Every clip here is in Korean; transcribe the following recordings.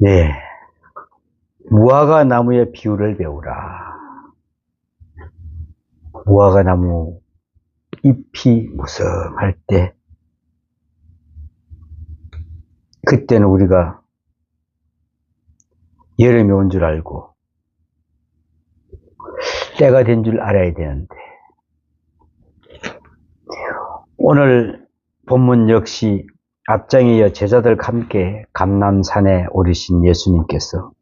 네, 무화과 나무의 비유를 배우라. 무화과 나무 잎이 무성할 때, 그때는 우리가 여름이 온 줄 알고 때가 된 줄 알아야 되는데, 오늘 본문 역시 앞장에 이어 제자들과 함께 감람산에 오르신 예수님께서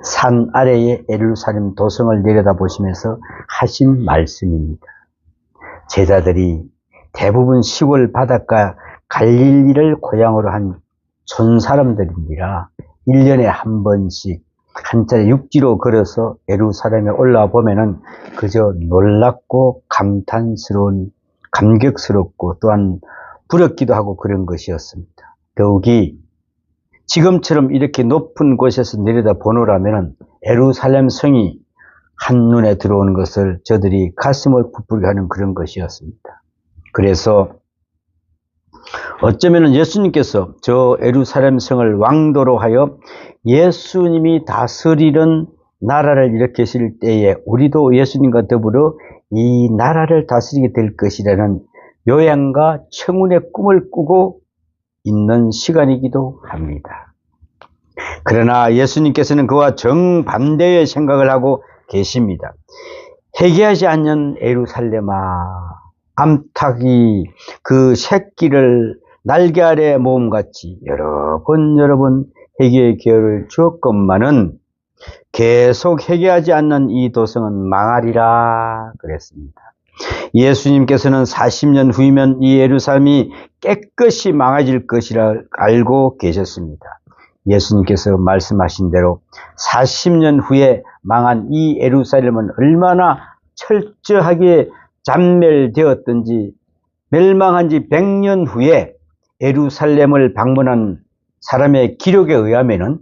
산 아래의 예루살렘 도성을 내려다보시면서 하신 말씀입니다. 제자들이 대부분 시골 바닷가 갈릴리를 고향으로 한 촌사람들이니라 1년에 한 번씩 한 차례 육지로 걸어서 예루살렘에 올라와 보면은 그저 놀랍고 감격스럽고 또한 부럽기도 하고 그런 것이었습니다. 더욱이 지금처럼 이렇게 높은 곳에서 내려다 보노라면은 예루살렘 성이 한눈에 들어오는 것을 저들이 가슴을 부풀게 하는 그런 것이었습니다. 그래서 어쩌면은 예수님께서 저 예루살렘 성을 왕도로 하여 예수님이 다스리는 나라를 일으키실 때에 우리도 예수님과 더불어 이 나라를 다스리게 될 것이라는 요양과 청운의 꿈을 꾸고 있는 시간이기도 합니다. 그러나 예수님께서는 그와 정반대의 생각을 하고 계십니다. 회개하지 않는 예루살렘아, 암탉이 그 새끼를 날개 아래 모음같이 여러 번 회개의 기회를 주었건만은 계속 회개하지 않는 이 도성은 망하리라 그랬습니다. 예수님께서는 40년 후이면 이 예루살렘이 깨끗이 망해질 것이라 알고 계셨습니다. 예수님께서 말씀하신 대로 40년 후에 망한 이 예루살렘은 얼마나 철저하게 잔멸되었든지 멸망한 지 100년 후에 예루살렘을 방문한 사람의 기록에 의하면은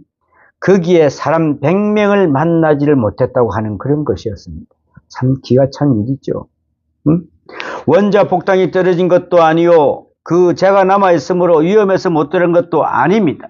거기에 사람 100명을 만나지를 못했다고 하는 그런 것이었습니다. 참 기가 찬 일이죠. 원자 폭탄이 떨어진 것도 아니요, 그 재가 남아있으므로 위험해서 못 들은 것도 아닙니다.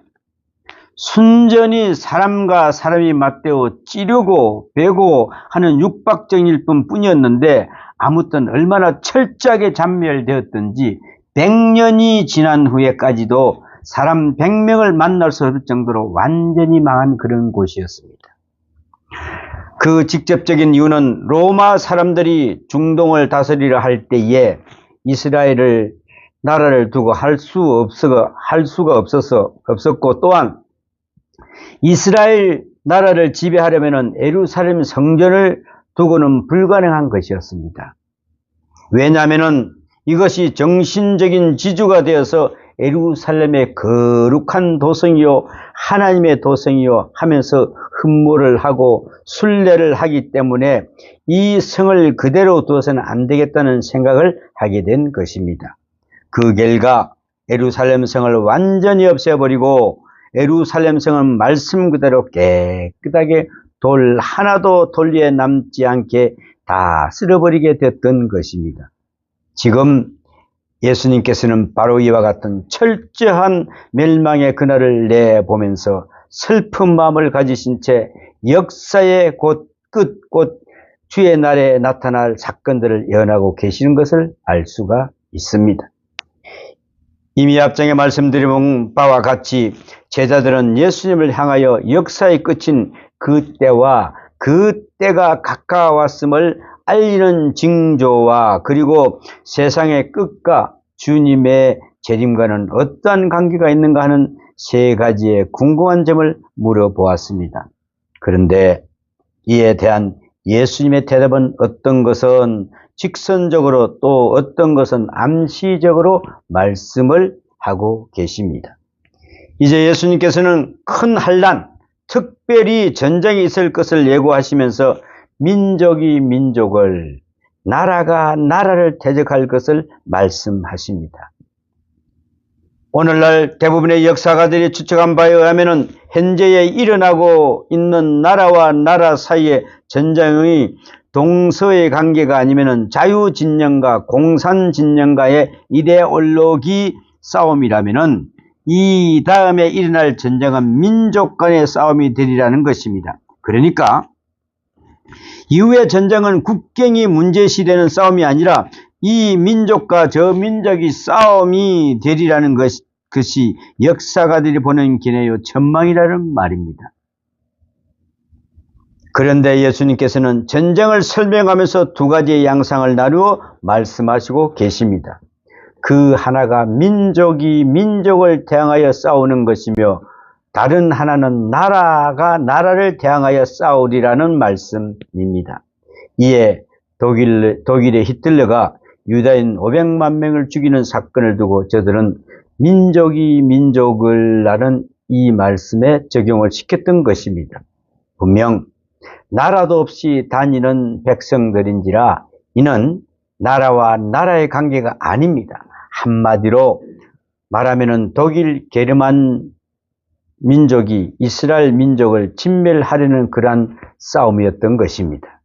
순전히 사람과 사람이 맞대어 찌르고 베고 하는 육박정일 뿐이었는데 아무튼 얼마나 철저하게 잔멸되었든지 100년이 지난 후에까지도 사람 100명을 만날 수 없을 정도로 완전히 망한 그런 곳이었습니다. 그 직접적인 이유는 로마 사람들이 중동을 다스리려 할 때에 이스라엘을 나라를 두고 할 수가 없었고, 또한 이스라엘 나라를 지배하려면 예루살렘 성전을 두고는 불가능한 것이었습니다. 왜냐하면 이것이 정신적인 지주가 되어서 예루살렘의 거룩한 도성이요 하나님의 도성이요 하면서 흠모를 하고 순례를 하기 때문에 이 성을 그대로 두어서는 안 되겠다는 생각을 하게 된 것입니다. 그 결과 예루살렘 성을 완전히 없애버리고 예루살렘 성은 말씀 그대로 깨끗하게 돌 하나도 돌리에 남지 않게 다 쓸어버리게 됐던 것입니다. 지금 예수님께서는 바로 이와 같은 철저한 멸망의 그날을 내보면서 슬픈 마음을 가지신 채 역사의 곧 주의 날에 나타날 사건들을 예언하고 계시는 것을 알 수가 있습니다. 이미 앞장에 말씀드린 바와 같이 제자들은 예수님을 향하여 역사의 끝인 그때와 그때가 가까웠음을 알리는 징조와 그리고 세상의 끝과 주님의 재림과는 어떠한 관계가 있는가 하는 세 가지의 궁금한 점을 물어보았습니다. 그런데 이에 대한 예수님의 대답은 어떤 것은 직선적으로 또 어떤 것은 암시적으로 말씀을 하고 계십니다. 이제 예수님께서는 큰 환난, 특별히 전쟁이 있을 것을 예고하시면서 민족이 민족을, 나라가 나라를 대적할 것을 말씀하십니다. 오늘날 대부분의 역사가들이 추측한 바에 의하면 현재에 일어나고 있는 나라와 나라 사이의 전쟁의 동서의 관계가 아니면 자유진영과 공산진영과의 이데올로기 싸움이라면 이 다음에 일어날 전쟁은 민족 간의 싸움이 되리라는 것입니다. 그러니까 이후의 전쟁은 국경이 문제시되는 싸움이 아니라 이 민족과 저 민족이 싸움이 되리라는 것이 역사가들이 보는 기내요 전망이라는 말입니다. 그런데 예수님께서는 전쟁을 설명하면서 두 가지의 양상을 나누어 말씀하시고 계십니다. 그 하나가 민족이 민족을 대항하여 싸우는 것이며 다른 하나는 나라가 나라를 대항하여 싸우리라는 말씀입니다. 이에 독일의 히틀러가 유다인 500만 명을 죽이는 사건을 두고 저들은 민족이 민족을 라는 이 말씀에 적용을 시켰던 것입니다. 분명 나라도 없이 다니는 백성들인지라 이는 나라와 나라의 관계가 아닙니다. 한마디로 말하면 독일 게르만 민족이 이스라엘 민족을 진멸하려는 그러한 싸움이었던 것입니다.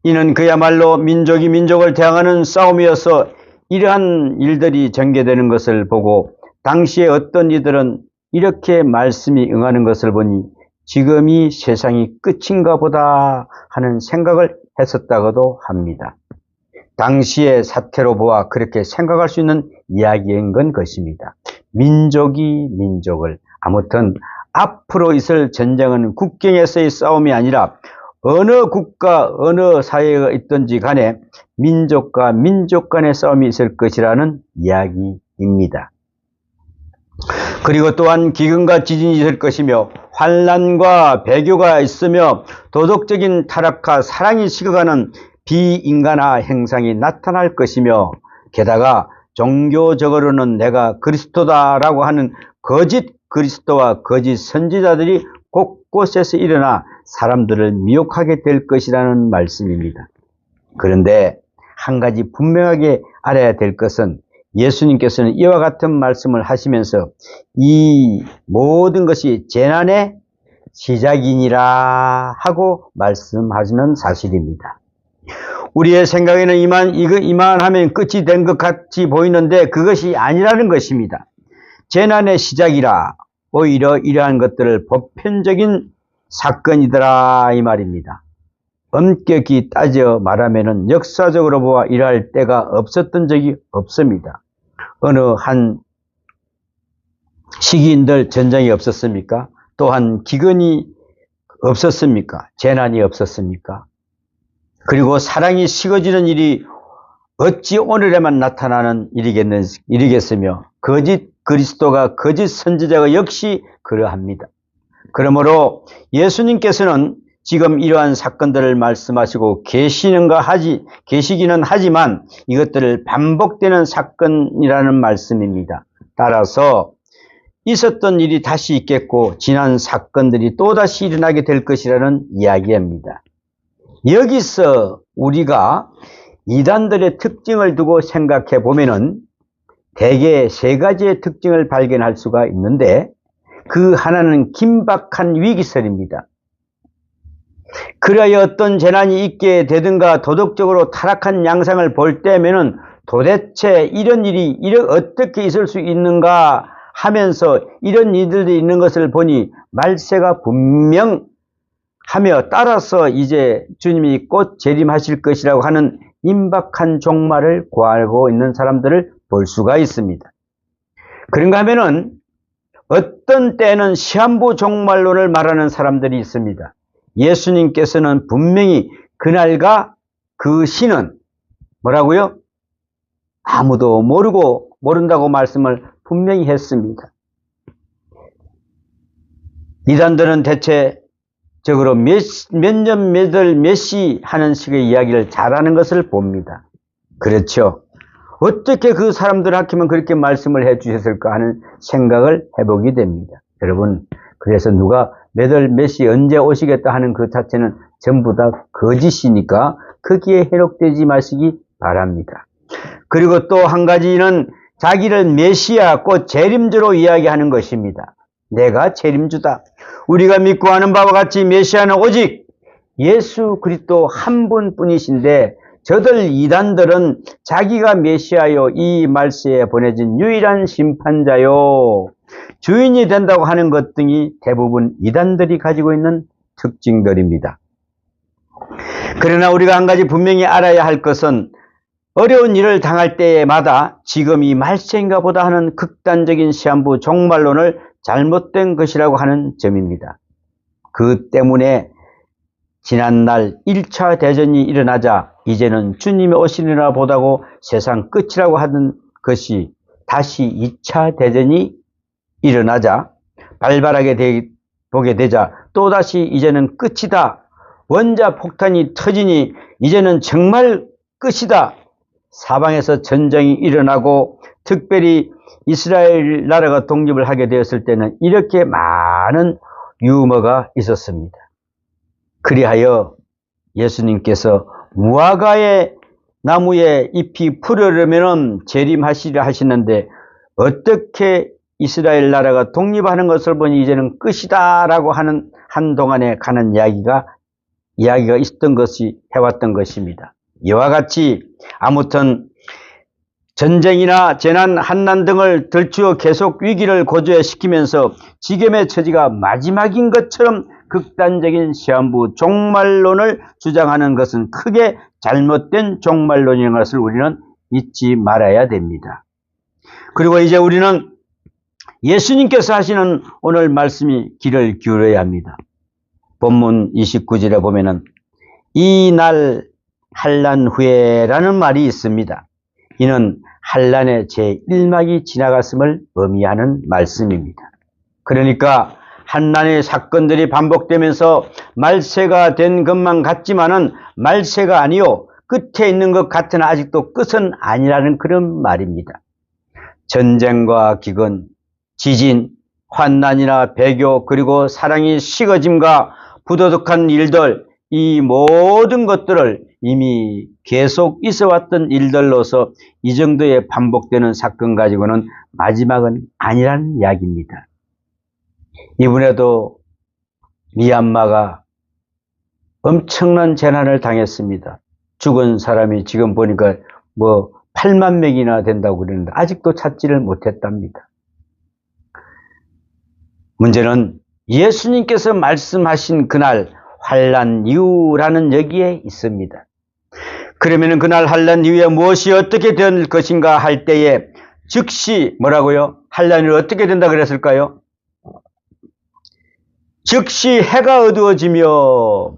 이는 그야말로 민족이 민족을 대항하는 싸움이어서 이러한 일들이 전개되는 것을 보고 당시에 어떤 이들은 이렇게 말씀이 응하는 것을 보니 지금이 세상이 끝인가 보다 하는 생각을 했었다고도 합니다. 당시의 사태로 보아 그렇게 생각할 수 있는 이야기인 건 것입니다. 민족이 민족을, 아무튼 앞으로 있을 전쟁은 국경에서의 싸움이 아니라 어느 국가, 어느 사회가 있든지 간에 민족과 민족 간의 싸움이 있을 것이라는 이야기입니다. 그리고 또한 기근과 지진이 있을 것이며 환난과 배교가 있으며 도덕적인 타락과 사랑이 식어가는 비인간화 행상이 나타날 것이며 게다가 종교적으로는 내가 그리스도다라고 하는 거짓 그리스도와 거짓 선지자들이 곳곳에서 일어나 사람들을 미혹하게 될 것이라는 말씀입니다. 그런데 한 가지 분명하게 알아야 될 것은 예수님께서는 이와 같은 말씀을 하시면서 이 모든 것이 재난의 시작이니라 하고 말씀하시는 사실입니다. 우리의 생각에는 이만하면 끝이 된 것 같이 보이는데 그것이 아니라는 것입니다. 재난의 시작이라 오히려 이러한 것들을 보편적인 사건이더라 이 말입니다. 엄격히 따져 말하면 역사적으로 보아 이러할 때가 없었던 적이 없습니다. 어느 한 시기인들 전쟁이 없었습니까? 또한 기근이 없었습니까? 재난이 없었습니까? 그리고 사랑이 식어지는 일이 어찌 오늘에만 나타나는 일이겠으며 거짓 그리스도가 거짓 선지자가 역시 그러합니다. 그러므로 예수님께서는 지금 이러한 사건들을 말씀하시고 계시기는 하지만 이것들을 반복되는 사건이라는 말씀입니다. 따라서 있었던 일이 다시 있겠고 지난 사건들이 또다시 일어나게 될 것이라는 이야기입니다. 여기서 우리가 이단들의 특징을 두고 생각해 보면은 대개 세 가지의 특징을 발견할 수가 있는데 그 하나는 긴박한 위기설입니다. 그래야 어떤 재난이 있게 되든가 도덕적으로 타락한 양상을 볼 때면은 도대체 이런 일이 어떻게 있을 수 있는가 하면서 이런 일들이 있는 것을 보니 말세가 분명하며 따라서 이제 주님이 곧 재림하실 것이라고 하는 임박한 종말을 구하고 있는 사람들을 볼 수가 있습니다. 그런가 하면은 어떤 때는 시한부 종말론을 말하는 사람들이 있습니다. 예수님께서는 분명히 그날과 그 시는 뭐라고요? 아무도 모른다고 말씀을 분명히 했습니다. 이단들은 대체적으로 몇 년, 몇 시 하는 식의 이야기를 잘하는 것을 봅니다. 그렇죠. 어떻게 그 사람들 하키면 그렇게 말씀을 해 주셨을까 하는 생각을 해보게 됩니다. 여러분, 그래서 누가 몇 월 몇 시 언제 오시겠다 하는 그 자체는 전부 다 거짓이니까 거기에 해롭되지 마시기 바랍니다. 그리고 또 한 가지는 자기를 메시아 곧 재림주로 이야기하는 것입니다. 내가 재림주다. 우리가 믿고 하는 바와 같이 메시아는 오직 예수 그리스도 한 분뿐이신데 저들 이단들은 자기가 메시아요, 이 말세에 보내진 유일한 심판자요, 주인이 된다고 하는 것 등이 대부분 이단들이 가지고 있는 특징들입니다. 그러나 우리가 한 가지 분명히 알아야 할 것은 어려운 일을 당할 때마다 지금 이 말세인가 보다 하는 극단적인 시한부 종말론을 잘못된 것이라고 하는 점입니다. 그 때문에 지난날 1차 대전이 일어나자 이제는 주님이 오시리라 보다고 세상 끝이라고 하던 것이 다시 2차 대전이 일어나자 발발하게 보게 되자 또다시 이제는 끝이다, 원자 폭탄이 터지니 이제는 정말 끝이다, 사방에서 전쟁이 일어나고 특별히 이스라엘 나라가 독립을 하게 되었을 때는 이렇게 많은 유머가 있었습니다. 그리하여 예수님께서 무화과의 나무에 잎이 푸르르면 재림하시려 하시는데 어떻게 이스라엘 나라가 독립하는 것을 보니 이제는 끝이다 라고 하는 한동안에 가는 이야기가 있었던 것이 해왔던 것입니다. 이와 같이 아무튼 전쟁이나 재난, 한난 등을 들추어 계속 위기를 고조시키면서 지금의 처지가 마지막인 것처럼 극단적인 시한부 종말론을 주장하는 것은 크게 잘못된 종말론인 것을 우리는 잊지 말아야 됩니다. 그리고 이제 우리는 예수님께서 하시는 오늘 말씀이 귀를 기울여야 합니다. 본문 29절에 보면은 이 날 한란 후에라는 말이 있습니다. 이는 한란의 제1막이 지나갔음을 의미하는 말씀입니다. 그러니까 한란의 사건들이 반복되면서 말세가 된 것만 같지만은 말세가 아니요, 끝에 있는 것 같으나 아직도 끝은 아니라는 그런 말입니다. 전쟁과 기근, 지진, 환난이나 배교, 그리고 사랑이 식어짐과 부도덕한 일들, 이 모든 것들을 이미 계속 있어왔던 일들로서 이 정도의 반복되는 사건 가지고는 마지막은 아니라는 이야기입니다. 이번에도 미얀마가 엄청난 재난을 당했습니다. 죽은 사람이 지금 보니까 8만 명이나 된다고 그러는데 아직도 찾지를 못했답니다. 문제는 예수님께서 말씀하신 그날 환난 이후라는 여기에 있습니다. 그러면 그날 환난 이후에 무엇이 어떻게 될 것인가 할 때에 즉시 뭐라고요? 환난이 어떻게 된다 그랬을까요? 즉시 해가 어두워지며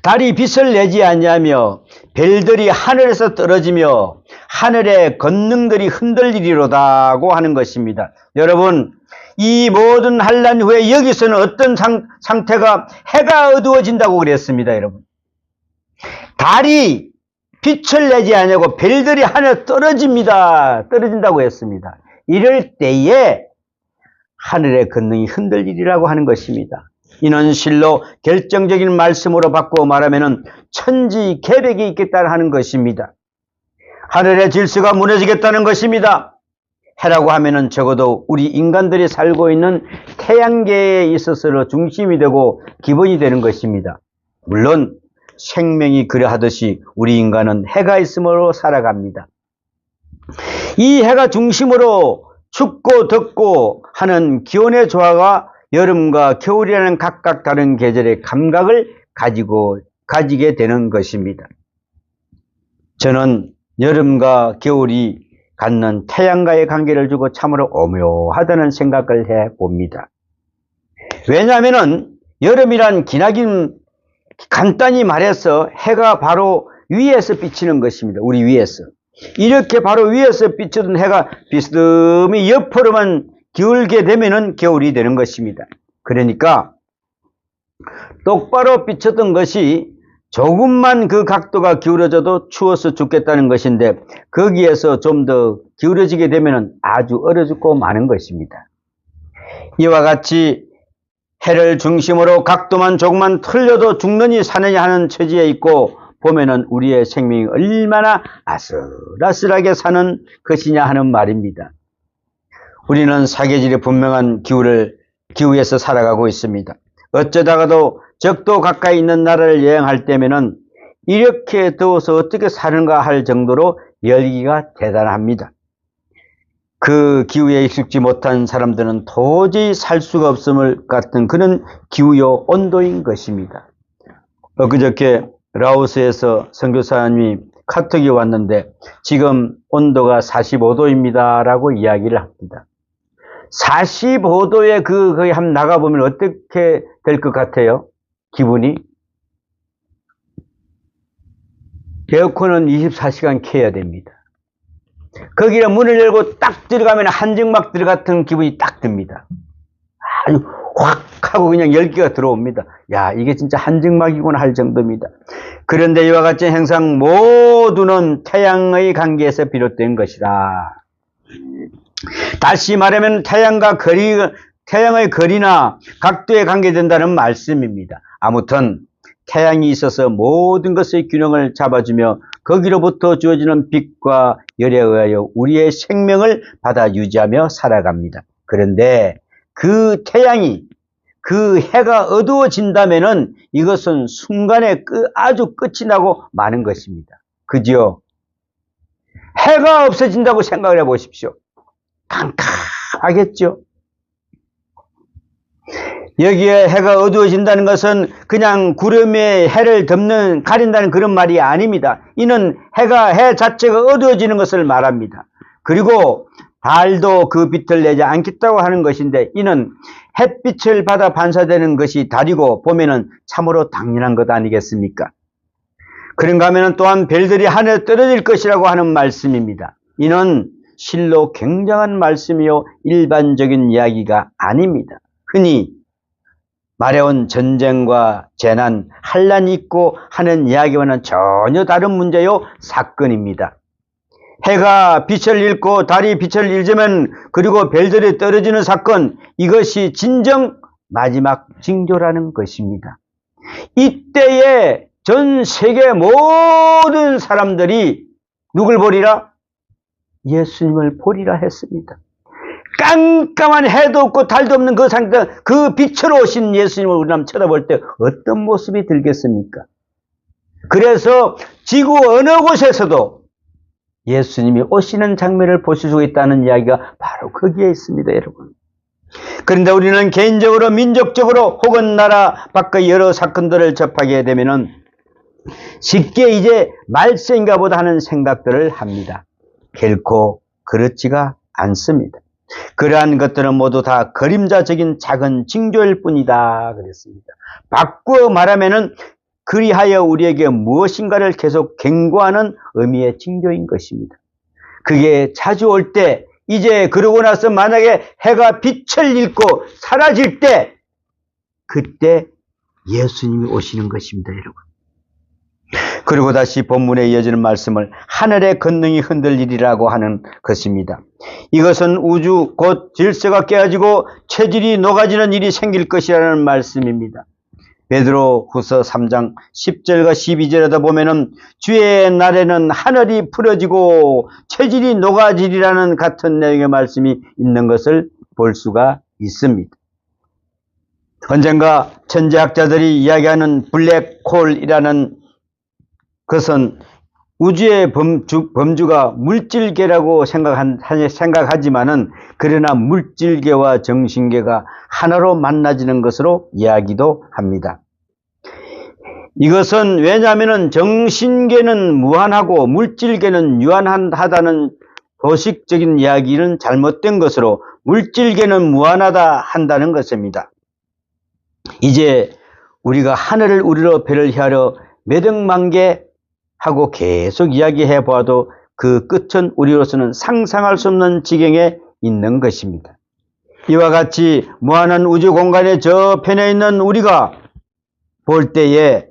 달이 빛을 내지 아니하며 별들이 하늘에서 떨어지며 하늘의 권능들이 흔들리리로다고 하는 것입니다. 여러분, 이 모든 환난 후에 여기서는 어떤 상태가 해가 어두워진다고 그랬습니다. 여러분, 달이 빛을 내지 아니하고 별들이 하늘에 떨어진다고 했습니다. 이럴 때에 하늘의 권능이 흔들리리라고 하는 것입니다. 이는 실로 결정적인 말씀으로 바꾸어 말하면 천지개벽이 있겠다는 하는 것입니다. 하늘의 질서가 무너지겠다는 것입니다. 해라고 하면은 적어도 우리 인간들이 살고 있는 태양계에 있어서 중심이 되고 기본이 되는 것입니다. 물론 생명이 그러하듯이 우리 인간은 해가 있음으로 살아갑니다. 이 해가 중심으로 춥고 덥고 하는 기온의 조화가 여름과 겨울이라는 각각 다른 계절의 감각을 가지게 되는 것입니다. 저는 여름과 겨울이 갖는 태양과의 관계를 두고 참으로 오묘하다는 생각을 해봅니다. 왜냐하면 여름이란 기나긴, 간단히 말해서 해가 바로 위에서 비치는 것입니다. 우리 위에서. 이렇게 바로 위에서 비치던 해가 비스듬히 옆으로만 기울게 되면은 겨울이 되는 것입니다. 그러니까 똑바로 비쳤던 것이 조금만 그 각도가 기울어져도 추워서 죽겠다는 것인데 거기에서 좀 더 기울어지게 되면은 아주 얼어 죽고 마는 것입니다. 이와 같이 해를 중심으로 각도만 조금만 틀려도 죽느니 사느냐 하는 처지에 있고 보면은 우리의 생명이 얼마나 아슬아슬하게 사는 것이냐 하는 말입니다. 우리는 사계절이 분명한 기후에서 살아가고 있습니다. 어쩌다가도 적도 가까이 있는 나라를 여행할 때면은 이렇게 더워서 어떻게 사는가 할 정도로 열기가 대단합니다. 그 기후에 익숙지 못한 사람들은 도저히 살 수가 없음을 같은 그런 기후요 온도인 것입니다. 엊그저께 라오스에서 선교사님이 카톡이 왔는데 지금 온도가 45도입니다 라고 이야기를 합니다. 45도에 거기 한번 나가보면 어떻게 될 것 같아요? 기분이? 에어컨은 24시간 켜야 됩니다. 거기에 문을 열고 딱 들어가면 한증막 들어갔던 기분이 딱 듭니다. 아주 확 하고 그냥 열기가 들어옵니다. 야, 이게 진짜 한증막이구나 할 정도입니다. 그런데 이와 같은 행상 모두는 태양의 관계에서 비롯된 것이다. 다시 말하면 태양의 거리나 각도에 관계된다는 말씀입니다. 아무튼 태양이 있어서 모든 것의 균형을 잡아주며 거기로부터 주어지는 빛과 열에 의하여 우리의 생명을 받아 유지하며 살아갑니다. 그런데 그 태양이, 그 해가 어두워진다면은 이것은 순간에 아주 끝이 나고 마는 것입니다. 그죠? 해가 없어진다고 생각을 해 보십시오. 깜깜하겠죠? 여기에 해가 어두워진다는 것은 그냥 구름에 해를 가린다는 그런 말이 아닙니다. 이는 해 자체가 어두워지는 것을 말합니다. 그리고 달도 그 빛을 내지 않겠다고 하는 것인데 이는 햇빛을 받아 반사되는 것이 달이고 보면은 참으로 당연한 것 아니겠습니까? 그런가 하면 또한 별들이 하늘에 떨어질 것이라고 하는 말씀입니다. 이는 실로 굉장한 말씀이요 일반적인 이야기가 아닙니다. 흔히 말해온 전쟁과 재난, 환란이 있고 하는 이야기와는 전혀 다른 문제요 사건입니다. 해가 빛을 잃고 달이 빛을 잃으면 그리고 별들이 떨어지는 사건, 이것이 진정 마지막 징조라는 것입니다. 이때에 전 세계 모든 사람들이 누굴 보리라? 예수님을 보리라 했습니다. 깜깜한 해도 없고 달도 없는 그 상태, 그 빛으로 오신 예수님을 우리가 쳐다볼 때 어떤 모습이 들겠습니까? 그래서 지구 어느 곳에서도 예수님이 오시는 장면을 보실 수 있다는 이야기가 바로 거기에 있습니다, 여러분. 그런데 우리는 개인적으로, 민족적으로 혹은 나라 밖의 여러 사건들을 접하게 되면은 쉽게 이제 말세인가 보다 하는 생각들을 합니다. 결코 그렇지가 않습니다. 그러한 것들은 모두 다 그림자적인 작은 징조일 뿐이다 그랬습니다. 바꾸어 말하면은 그리하여 우리에게 무엇인가를 계속 경고하는 의미의 징조인 것입니다. 그게 자주 올 때, 이제 그러고 나서 만약에 해가 빛을 잃고 사라질 때, 그때 예수님이 오시는 것입니다, 여러분. 그리고 다시 본문에 이어지는 말씀을 하늘의 권능이 흔들리리라고 하는 것입니다. 이것은 우주 곧 질서가 깨어지고 체질이 녹아지는 일이 생길 것이라는 말씀입니다. 베드로 후서 3장 10절과 12절에도 보면은 주의 날에는 하늘이 풀어지고 체질이 녹아지리라는 같은 내용의 말씀이 있는 것을 볼 수가 있습니다. 언젠가 천재학자들이 이야기하는 블랙홀이라는 그것은 우주의 범주가 물질계라고 생각하지만은 그러나 물질계와 정신계가 하나로 만나지는 것으로 이야기도 합니다. 이것은 왜냐하면 정신계는 무한하고 물질계는 유한하다는 도식적인 이야기는 잘못된 것으로 물질계는 무한하다 한다는 것입니다. 이제 우리가 하늘을 우리로 별을 향하여 몇 억만 개 하고 계속 이야기해 보아도 그 끝은 우리로서는 상상할 수 없는 지경에 있는 것입니다. 이와 같이 무한한 우주 공간의 저편에 있는 우리가 볼 때에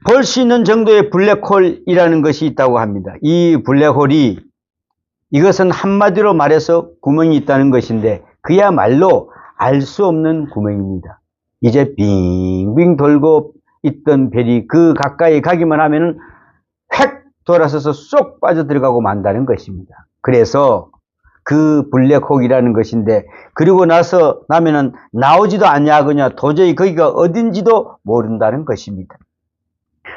볼 수 있는 정도의 블랙홀이라는 것이 있다고 합니다. 이 블랙홀이 이것은 한마디로 말해서 구멍이 있다는 것인데 그야말로 알 수 없는 구멍입니다. 이제 빙빙 돌고 있던 별이 그 가까이 가기만 하면은 획 돌아서서 쏙 빠져들어가고 만다는 것입니다. 그래서 그 블랙홀이라는 것인데 그리고 나면은 나오지도 않냐거냐 도저히 거기가 어딘지도 모른다는 것입니다.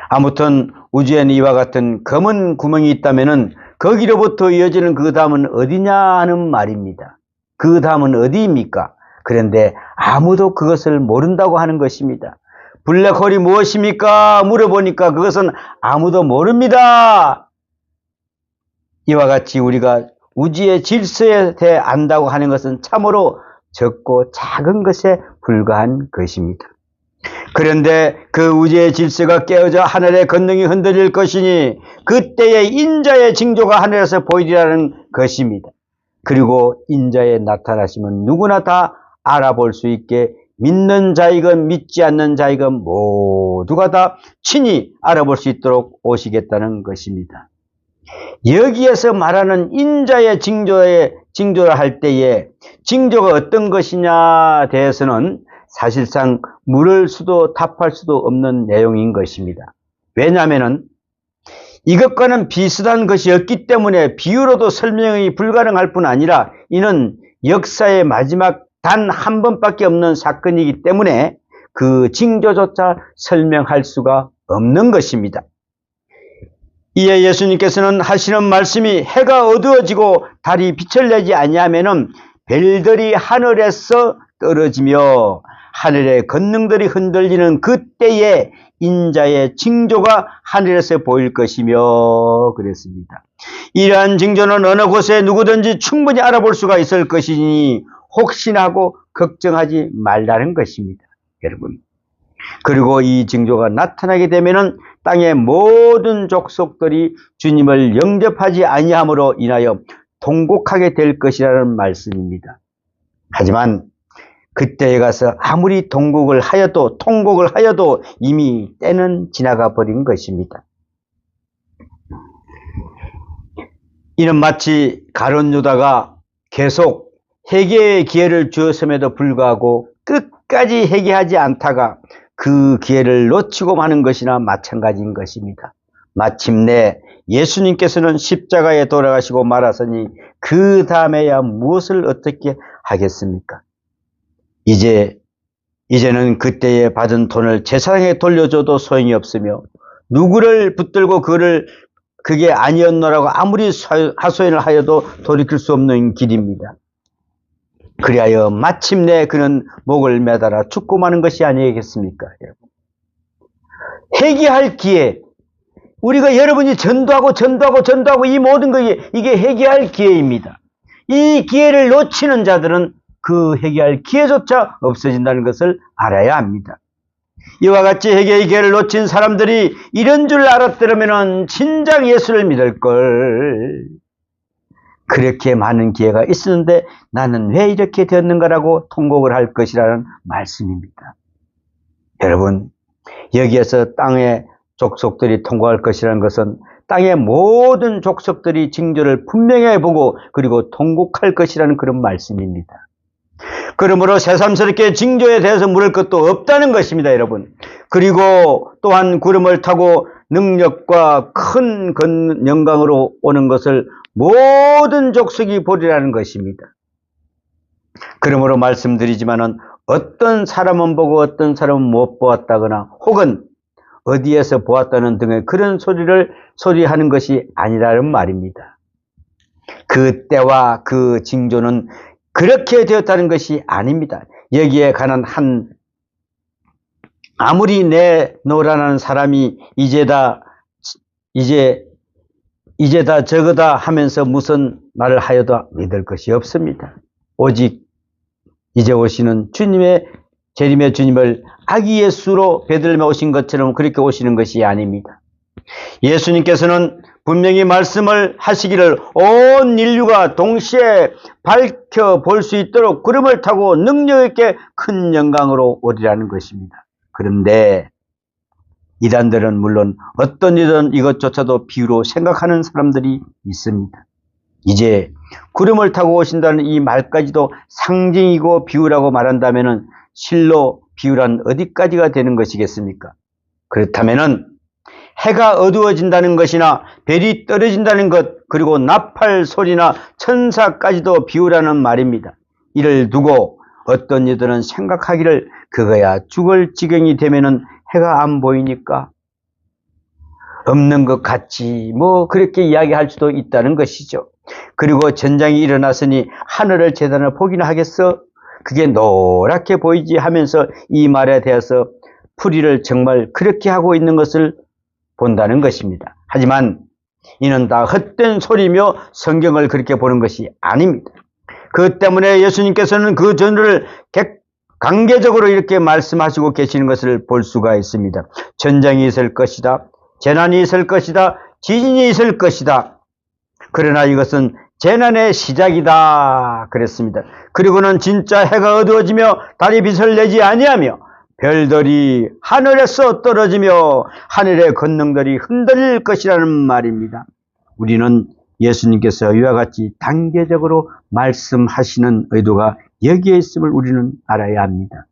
아무튼 우주에는 이와 같은 검은 구멍이 있다면은 거기로부터 이어지는 그 다음은 어디냐 하는 말입니다. 그 다음은 어디입니까? 그런데 아무도 그것을 모른다고 하는 것입니다. 블랙홀이 무엇입니까? 물어보니까 그것은 아무도 모릅니다. 이와 같이 우리가 우주의 질서에 대해 안다고 하는 것은 참으로 적고 작은 것에 불과한 것입니다. 그런데 그 우주의 질서가 깨어져 하늘의 권능이 흔들릴 것이니 그때의 인자의 징조가 하늘에서 보이리라는 것입니다. 그리고 인자의 나타나심은 누구나 다 알아볼 수 있게 믿는 자이건 믿지 않는 자이건 모두가 다 친히 알아볼 수 있도록 오시겠다는 것입니다. 여기에서 말하는 인자의 징조를 할 때에 징조가 어떤 것이냐 대해서는 사실상 물을 수도 답할 수도 없는 내용인 것입니다. 왜냐하면 이것과는 비슷한 것이 없기 때문에 비유로도 설명이 불가능할 뿐 아니라 이는 역사의 마지막 단 한 번밖에 없는 사건이기 때문에 그 징조조차 설명할 수가 없는 것입니다. 이에 예수님께서는 하시는 말씀이 해가 어두워지고 달이 빛을 내지 아니하면은 별들이 하늘에서 떨어지며 하늘의 권능들이 흔들리는 그때에 인자의 징조가 하늘에서 보일 것이며 그랬습니다. 이러한 징조는 어느 곳에 누구든지 충분히 알아볼 수가 있을 것이니 혹시나 하고 걱정하지 말라는 것입니다. 여러분. 그리고 이 징조가 나타나게 되면은 땅의 모든 족속들이 주님을 영접하지 아니함으로 인하여 통곡하게 될 것이라는 말씀입니다. 하지만 그때에 가서 아무리 통곡을 하여도 이미 때는 지나가 버린 것입니다. 이는 마치 가룟 유다가 계속 회개의 기회를 주었음에도 불구하고 끝까지 회개하지 않다가 그 기회를 놓치고 마는 것이나 마찬가지인 것입니다. 마침내 예수님께서는 십자가에 돌아가시고 말하시니 그 다음에야 무엇을 어떻게 하겠습니까? 이제는 그때에 받은 돈을 제사장에 돌려줘도 소용이 없으며 누구를 붙들고 그게 아니었노라고 아무리 하소연을 하여도 돌이킬 수 없는 길입니다. 그리하여 마침내 그는 목을 매달아 죽고 마는 것이 아니겠습니까? 여러분. 회개할 기회, 우리가 여러분이 전도하고 이 모든 것이 이게 회개할 기회입니다. 이 기회를 놓치는 자들은 그 회개할 기회조차 없어진다는 것을 알아야 합니다. 이와 같이 회개의 기회를 놓친 사람들이 이런 줄 알았더라면 진작 예수를 믿을걸. 그렇게 많은 기회가 있었는데 나는 왜 이렇게 되었는가라고 통곡을 할 것이라는 말씀입니다. 여러분, 여기에서 땅의 족속들이 통곡할 것이라는 것은 땅의 모든 족속들이 징조를 분명히 보고 그리고 통곡할 것이라는 그런 말씀입니다. 그러므로 새삼스럽게 징조에 대해서 물을 것도 없다는 것입니다, 여러분. 그리고 또한 구름을 타고 능력과 큰 영광으로 오는 것을 모든 족속이 보리라는 것입니다. 그러므로 말씀드리지만은 어떤 사람은 보고 어떤 사람은 못 보았다거나 혹은 어디에서 보았다는 등의 그런 소리하는 것이 아니라는 말입니다. 그 때와 그 징조는 그렇게 되었다는 것이 아닙니다. 여기에 관한 아무리 내노라는 사람이 이제다 저거다 하면서 무슨 말을 하여도 믿을 것이 없습니다. 오직 이제 오시는 재림의 주님을 아기 예수로 베들레헴에 오신 것처럼 그렇게 오시는 것이 아닙니다. 예수님께서는 분명히 말씀을 하시기를 온 인류가 동시에 밝혀볼 수 있도록 구름을 타고 능력 있게 큰 영광으로 오리라는 것입니다. 그런데 이단들은 물론 어떤 이든 이것조차도 비유로 생각하는 사람들이 있습니다. 이제 구름을 타고 오신다는 이 말까지도 상징이고 비유라고 말한다면 실로 비유란 어디까지가 되는 것이겠습니까? 그렇다면 해가 어두워진다는 것이나 별이 떨어진다는 것 그리고 나팔 소리나 천사까지도 비유라는 말입니다. 이를 두고 어떤 이들은 생각하기를 그거야 죽을 지경이 되면은 해가 안 보이니까 없는 것 같지 뭐 그렇게 이야기할 수도 있다는 것이죠. 그리고 전쟁이 일어났으니 하늘을 재단을 보기나 하겠어? 그게 노랗게 보이지 하면서 이 말에 대해서 풀이를 정말 그렇게 하고 있는 것을 본다는 것입니다. 하지만 이는 다 헛된 소리며 성경을 그렇게 보는 것이 아닙니다. 그 때문에 예수님께서는 그 전을 강제적으로 이렇게 말씀하시고 계시는 것을 볼 수가 있습니다. 전쟁이 있을 것이다. 재난이 있을 것이다. 지진이 있을 것이다. 그러나 이것은 재난의 시작이다 그랬습니다. 그리고는 진짜 해가 어두워지며 달이 빛을 내지 아니하며 별들이 하늘에서 떨어지며 하늘의 권능들이 흔들릴 것이라는 말입니다. 우리는 예수님께서 이와 같이 단계적으로 말씀하시는 의도가 여기에 있음을 우리는 알아야 합니다.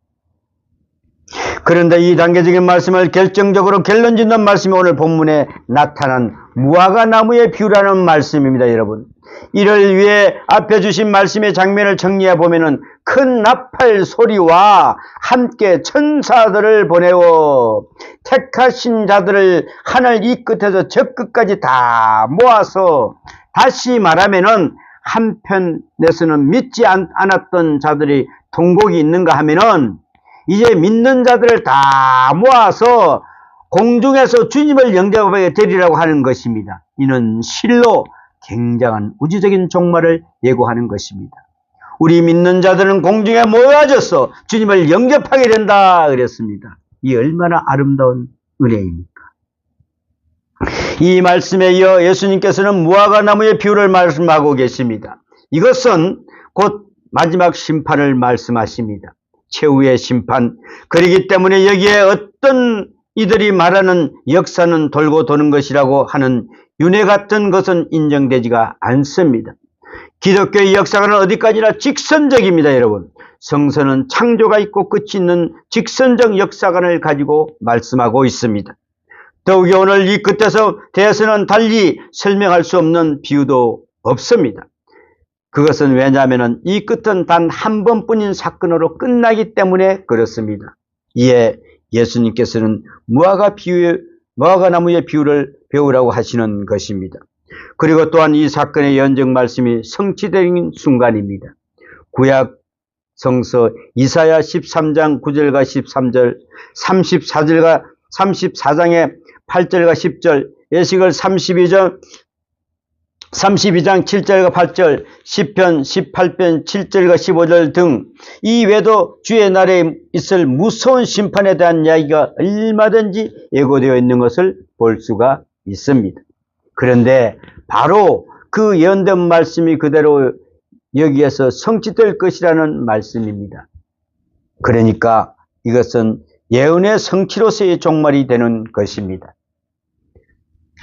그런데 이 단계적인 말씀을 결정적으로 결론짓는 말씀이 오늘 본문에 나타난 무화과 나무의 비유라는 말씀입니다, 여러분. 이를 위해 앞에 주신 말씀의 장면을 정리해 보면은 큰 나팔 소리와 함께 천사들을 보내어 택하신 자들을 하늘 이 끝에서 저 끝까지 다 모아서 다시 말하면은 한편에서는 믿지 않았던 자들이 통곡이 있는가 하면은 이제 믿는 자들을 다 모아서 공중에서 주님을 영접하게 되리라고 하는 것입니다. 이는 실로 굉장한 우주적인 종말을 예고하는 것입니다. 우리 믿는 자들은 공중에 모여져서 주님을 영접하게 된다 그랬습니다. 이 얼마나 아름다운 은혜입니까? 이 말씀에 이어 예수님께서는 무화과 나무의 비유를 말씀하고 계십니다. 이것은 곧 마지막 심판을 말씀하십니다. 최후의 심판. 그렇기 때문에 여기에 어떤 이들이 말하는 역사는 돌고 도는 것이라고 하는 윤회 같은 것은 인정되지가 않습니다. 기독교의 역사관은 어디까지나 직선적입니다, 여러분. 성서는 창조가 있고 끝이 있는 직선적 역사관을 가지고 말씀하고 있습니다. 더욱이 오늘 이 끝에서 대해서는 달리 설명할 수 없는 비유도 없습니다. 그것은 왜냐하면 이 끝은 단 한 번뿐인 사건으로 끝나기 때문에 그렇습니다. 이에 예수님께서는 무화과 나무의 비유를 배우라고 하시는 것입니다. 그리고 또한 이 사건의 연정 말씀이 성취되는 순간입니다. 구약 성서 이사야 13장 9절과 13절, 34장의 8절과 10절, 예식을 32장 7절과 8절, 시편 18편 7절과 15절 등 이 외에도 주의 날에 있을 무서운 심판에 대한 이야기가 얼마든지 예고되어 있는 것을 볼 수가 있습니다. 그런데 바로 그 예언된 말씀이 그대로 여기에서 성취될 것이라는 말씀입니다. 그러니까 이것은 예언의 성취로서의 종말이 되는 것입니다.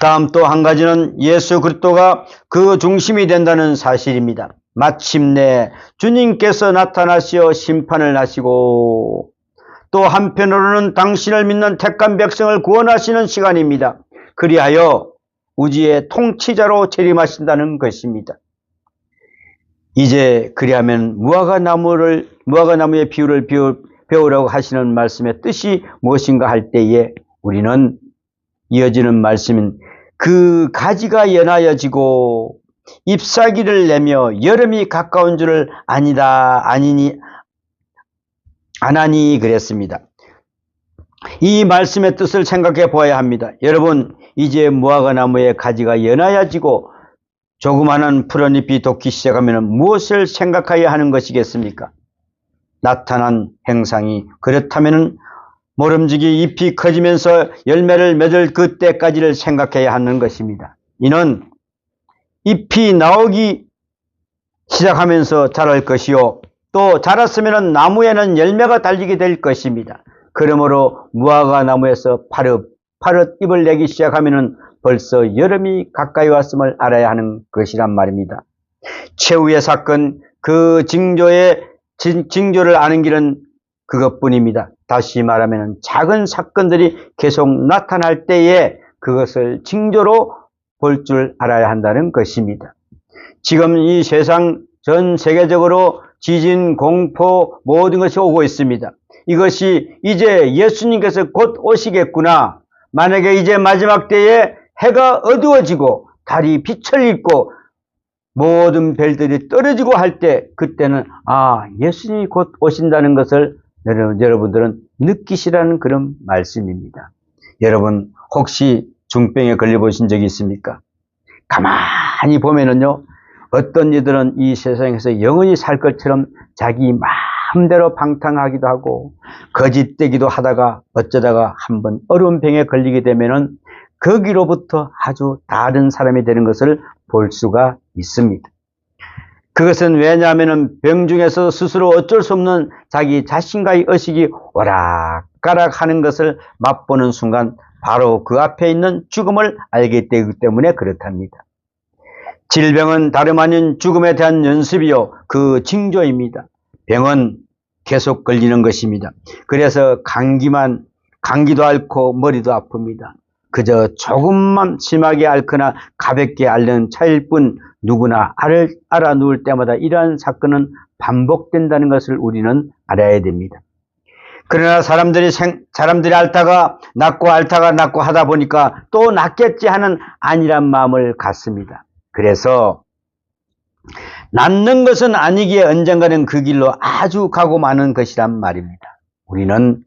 다음 또 한 가지는 예수 그리스도가 그 중심이 된다는 사실입니다. 마침내 주님께서 나타나시어 심판을 하시고 또 한편으로는 당신을 믿는 택한 백성을 구원하시는 시간입니다. 그리하여 우주의 통치자로 재림하신다는 것입니다. 이제 그리하면 무화과 나무의 비유를 배우라고 하시는 말씀의 뜻이 무엇인가 할 때에 우리는 이어지는 말씀인 그 가지가 연하여지고 잎사귀를 내며 여름이 가까운 줄을 아니니 안하니 그랬습니다. 이 말씀의 뜻을 생각해 보아야 합니다. 여러분, 이제 무화과 나무의 가지가 연하여지고 조그마한 푸른 잎이 돋기 시작하면 무엇을 생각해야 하는 것이겠습니까? 나타난 행상이 그렇다면 모름지기 잎이 커지면서 열매를 맺을 그때까지를 생각해야 하는 것입니다. 이는 잎이 나오기 시작하면서 자랄 것이요 또 자랐으면 나무에는 열매가 달리게 될 것입니다. 그러므로 무화과 나무에서 파릇 잎을 내기 시작하면 벌써 여름이 가까이 왔음을 알아야 하는 것이란 말입니다. 최후의 사건, 그 징조를 아는 길은 그것뿐입니다. 다시 말하면 작은 사건들이 계속 나타날 때에 그것을 징조로 볼 줄 알아야 한다는 것입니다. 지금 이 세상 전 세계적으로 지진, 공포 모든 것이 오고 있습니다. 이것이 이제 예수님께서 곧 오시겠구나. 만약에 이제 마지막 때에 해가 어두워지고 달이 빛을 잃고 모든 별들이 떨어지고 할 때, 그때는 예수님이 곧 오신다는 것을 여러분들은 느끼시라는 그런 말씀입니다. 여러분 혹시 중병에 걸려보신 적이 있습니까? 가만히 보면은요, 어떤 이들은 이 세상에서 영원히 살 것처럼 자기 마음대로 방탕하기도 하고 거짓되기도 하다가 어쩌다가 한번 어려운 병에 걸리게 되면은 거기로부터 아주 다른 사람이 되는 것을 볼 수가 있습니다. 그것은 왜냐하면 병 중에서 스스로 어쩔 수 없는 자기 자신과의 의식이 오락가락 하는 것을 맛보는 순간 바로 그 앞에 있는 죽음을 알게 되기 때문에 그렇답니다. 질병은 다름 아닌 죽음에 대한 연습이요, 그 징조입니다. 병은 계속 걸리는 것입니다. 그래서 감기도 앓고 머리도 아픕니다. 그저 조금만 심하게 앓거나 가볍게 앓는 차일 뿐 누구나 알아 누울 때마다 이러한 사건은 반복된다는 것을 우리는 알아야 됩니다. 그러나 사람들이 앓다가 낫고 하다 보니까 또 낫겠지 하는 안일한 마음을 갖습니다. 그래서 낫는 것은 아니기에 언젠가는 그 길로 아주 가고 마는 것이란 말입니다. 우리는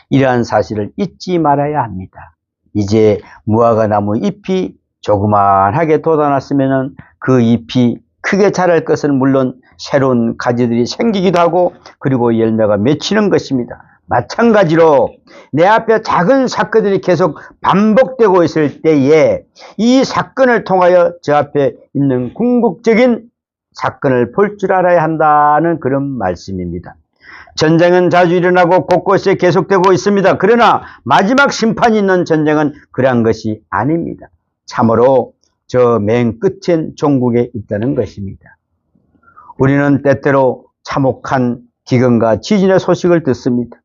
이러한 사실을 잊지 말아야 합니다. 이제 무화과나무 잎이 조그만하게 돋아났으면 그 잎이 크게 자랄 것은 물론 새로운 가지들이 생기기도 하고 그리고 열매가 맺히는 것입니다. 마찬가지로 내 앞에 작은 사건들이 계속 반복되고 있을 때에 이 사건을 통하여 저 앞에 있는 궁극적인 사건을 볼 줄 알아야 한다는 그런 말씀입니다. 전쟁은 자주 일어나고 곳곳에 계속되고 있습니다. 그러나 마지막 심판이 있는 전쟁은 그러한 것이 아닙니다. 참으로 저 맨 끝엔 종국에 있다는 것입니다. 우리는 때때로 참혹한 기근과 지진의 소식을 듣습니다.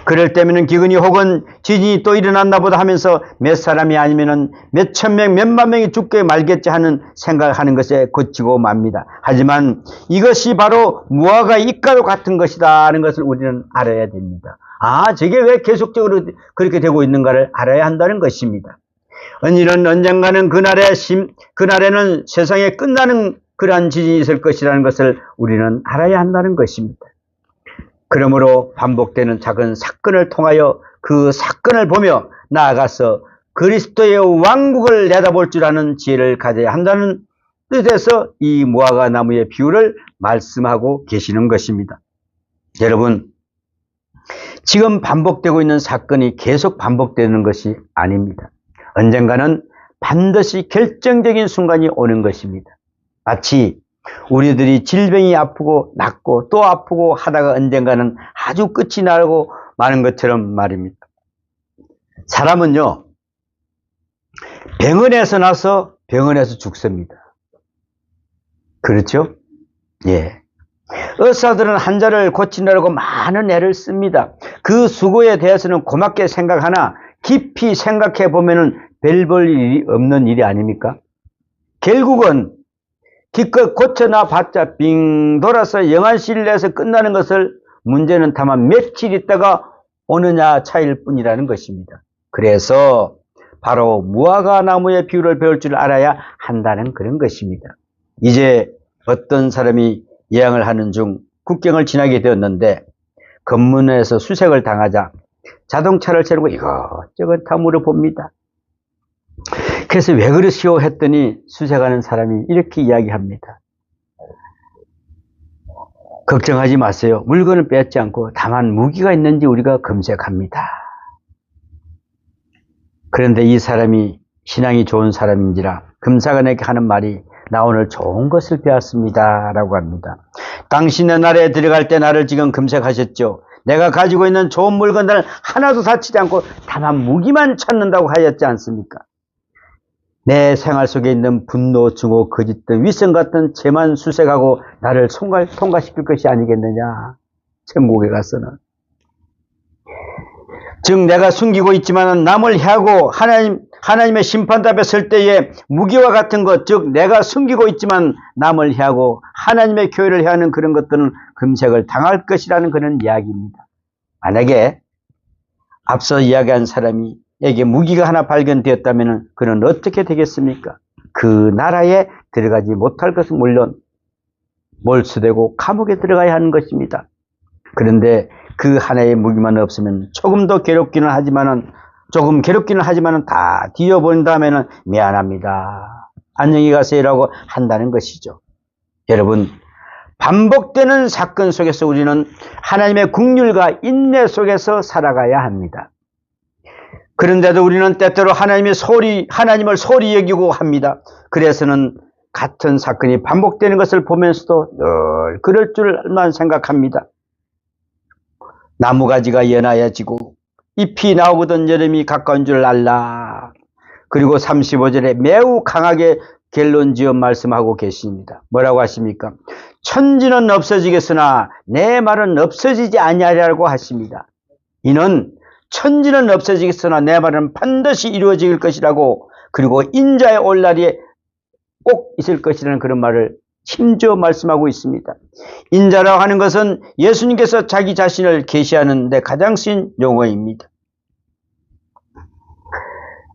그럴 때면은 기근이 혹은 지진이 또 일어났나 보다 하면서 몇 사람이 아니면은 몇천 명, 몇만 명이 죽게 말겠지 하는 생각하는 것에 그치고 맙니다. 하지만 이것이 바로 무화과 잎과도 같은 것이다 하는 것을 우리는 알아야 됩니다. 저게 왜 계속적으로 그렇게 되고 있는가를 알아야 한다는 것입니다. 이는 언젠가는 그날에는 세상에 끝나는 그러한 지진이 있을 것이라는 것을 우리는 알아야 한다는 것입니다. 그러므로 반복되는 작은 사건을 통하여 그 사건을 보며 나아가서 그리스도의 왕국을 내다볼 줄 아는 지혜를 가져야 한다는 뜻에서 이 무화과 나무의 비유를 말씀하고 계시는 것입니다. 여러분, 지금 반복되고 있는 사건이 계속 반복되는 것이 아닙니다. 언젠가는 반드시 결정적인 순간이 오는 것입니다. 마치 우리들이 질병이 아프고 낫고 또 아프고 하다가 언젠가는 아주 끝이 나고 마는 것처럼 말입니다. 사람은요, 병원에서 나서 병원에서 죽습니다. 그렇죠? 예. 의사들은 환자를 고치려고 많은 애를 씁니다. 그 수고에 대해서는 고맙게 생각하나 깊이 생각해 보면은 별 볼 일이 없는 일이 아닙니까? 결국은 기껏 고쳐놔 봤자 빙 돌아서 영안실 내에서 끝나는 것을 문제는 다만 며칠 있다가 오느냐 차일 뿐이라는 것입니다. 그래서 바로 무화과 나무의 비유를 배울 줄 알아야 한다는 그런 것입니다. 이제 어떤 사람이 예양을 하는 중 국경을 지나게 되었는데 검문에서 수색을 당하자 자동차를 세우고 이것저것 다 물어봅니다. 그래서 왜 그러시오 했더니 수색하는 사람이 이렇게 이야기합니다. 걱정하지 마세요. 물건을 뺏지 않고 다만 무기가 있는지 우리가 검색합니다. 그런데 이 사람이 신앙이 좋은 사람인지라 검사관에게 하는 말이 나 오늘 좋은 것을 배웠습니다 라고 합니다. 당신의 나라에 들어갈 때 나를 지금 검색하셨죠. 내가 가지고 있는 좋은 물건들을 하나도 다치지 않고 다만 무기만 찾는다고 하였지 않습니까? 내 생활 속에 있는 분노, 증오, 거짓 등 위선 같은 죄만 수색하고 나를 통과시킬 것이 아니겠느냐. 천국에 가서는. 즉 내가 숨기고 있지만 남을 해하고 하나님의 심판 앞에 설 때에 무기와 같은 것, 즉 내가 숨기고 있지만 남을 해하고 하나님의 교회를 해하는 그런 것들은 금색을 당할 것이라는 그런 이야기입니다. 만약에 앞서 이야기한 사람이 하나님에게 무기가 하나 발견되었다면 그는 어떻게 되겠습니까? 그 나라에 들어가지 못할 것은 물론 몰수되고 감옥에 들어가야 하는 것입니다. 그런데 그 하나의 무기만 없으면 조금 괴롭기는 하지만은 다 뒤져본다면은 미안합니다, 안녕히 가세요라고 한다는 것이죠. 여러분, 반복되는 사건 속에서 우리는 하나님의 긍휼과 인내 속에서 살아가야 합니다. 그런데도 우리는 때때로 하나님을 소홀히 여기고 합니다. 그래서는 같은 사건이 반복되는 것을 보면서도 늘 그럴 줄만 생각합니다. 나무가지가 연하여지고 잎이 나오거든 여름이 가까운 줄 알라. 그리고 35절에 매우 강하게 결론지어 말씀하고 계십니다. 뭐라고 하십니까? 천지는 없어지겠으나 내 말은 없어지지 아니하리라고 하십니다. 이는 천지는 없어지겠으나 내 말은 반드시 이루어질 것이라고, 그리고 인자의 올 날이 꼭 있을 것이라는 그런 말을 힘주어 말씀하고 있습니다. 인자라고 하는 것은 예수님께서 자기 자신을 계시하는 데 가장 쓰인 용어입니다.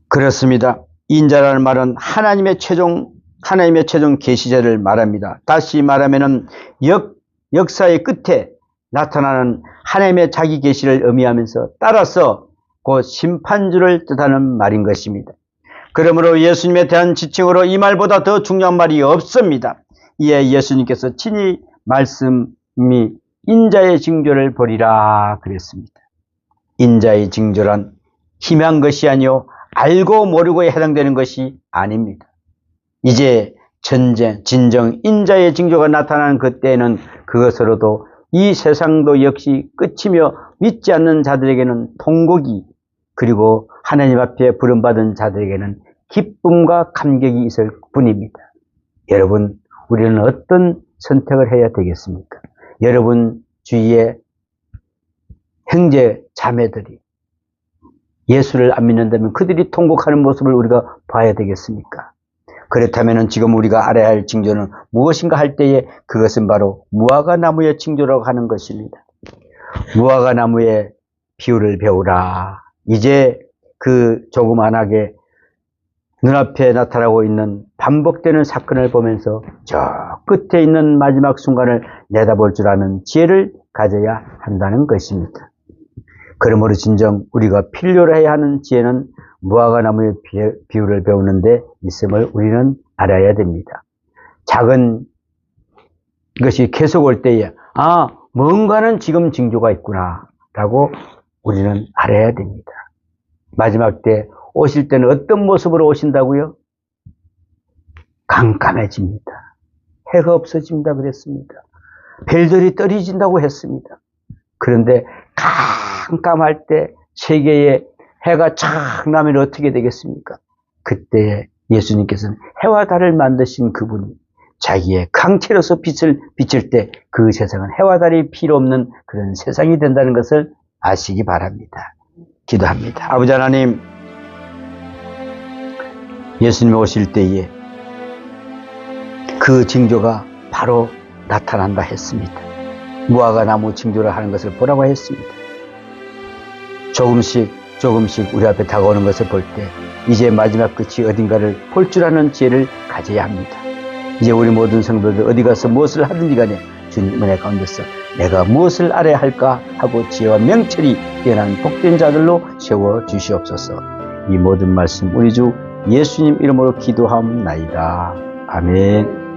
그렇습니다. 인자라는 말은 하나님의 최종 계시자를 말합니다. 다시 말하면은 역사의 끝에 나타나는 하나님의 자기 계시를 의미하면서 따라서 곧 심판주를 뜻하는 말인 것입니다. 그러므로 예수님에 대한 지칭으로 이 말보다 더 중요한 말이 없습니다. 이에 예수님께서 친히 말씀이 인자의 징조를 보리라 그랬습니다. 인자의 징조란 희미한 것이 아니요 알고 모르고에 해당되는 것이 아닙니다. 이제 진정 인자의 징조가 나타나는 그때에는 그것으로도 이 세상도 역시 끝이며 믿지 않는 자들에게는 통곡이, 그리고 하나님 앞에 부름받은 자들에게는 기쁨과 감격이 있을 뿐입니다. 여러분, 우리는 어떤 선택을 해야 되겠습니까? 여러분 주위에 형제 자매들이 예수를 안 믿는다면 그들이 통곡하는 모습을 우리가 봐야 되겠습니까? 그렇다면 지금 우리가 알아야 할 징조는 무엇인가 할 때에 그것은 바로 무화과나무의 징조라고 하는 것입니다. 무화과나무의 비유를 배우라. 이제 그 조그만하게 눈앞에 나타나고 있는 반복되는 사건을 보면서 저 끝에 있는 마지막 순간을 내다볼 줄 아는 지혜를 가져야 한다는 것입니다. 그러므로 진정 우리가 필요로 해야 하는 지혜는 무화과나무의 비유를 배우는데 있음을 우리는 알아야 됩니다. 작은 것이 계속 올 때에 뭔가는 지금 징조가 있구나 라고 우리는 알아야 됩니다. 마지막 때 오실 때는 어떤 모습으로 오신다고요? 깜깜해집니다. 해가 없어집니다 그랬습니다. 별들이 떨어진다고 했습니다. 그런데 깜깜할 때 세계에 해가 착 나면 어떻게 되겠습니까? 그때 예수님께서는 해와 달을 만드신 그분이 자기의 강체로서 빛을 비칠 때 그 세상은 해와 달이 필요 없는 그런 세상이 된다는 것을 아시기 바랍니다. 기도합니다. 아버지 하나님, 예수님이 오실 때에 그 징조가 바로 나타난다 했습니다. 무화과나무 징조를 하는 것을 보라고 했습니다. 조금씩 우리 앞에 다가오는 것을 볼 때 이제 마지막 끝이 어딘가를 볼 줄 아는 지혜를 가져야 합니다. 이제 우리 모든 성도들 어디 가서 무엇을 하든지 간에 주님 은혜 가운데서 내가 무엇을 알아야 할까 하고 지혜와 명철이 뛰어난 복된 자들로 세워 주시옵소서. 이 모든 말씀 우리 주 예수님 이름으로 기도하옵나이다. 아멘.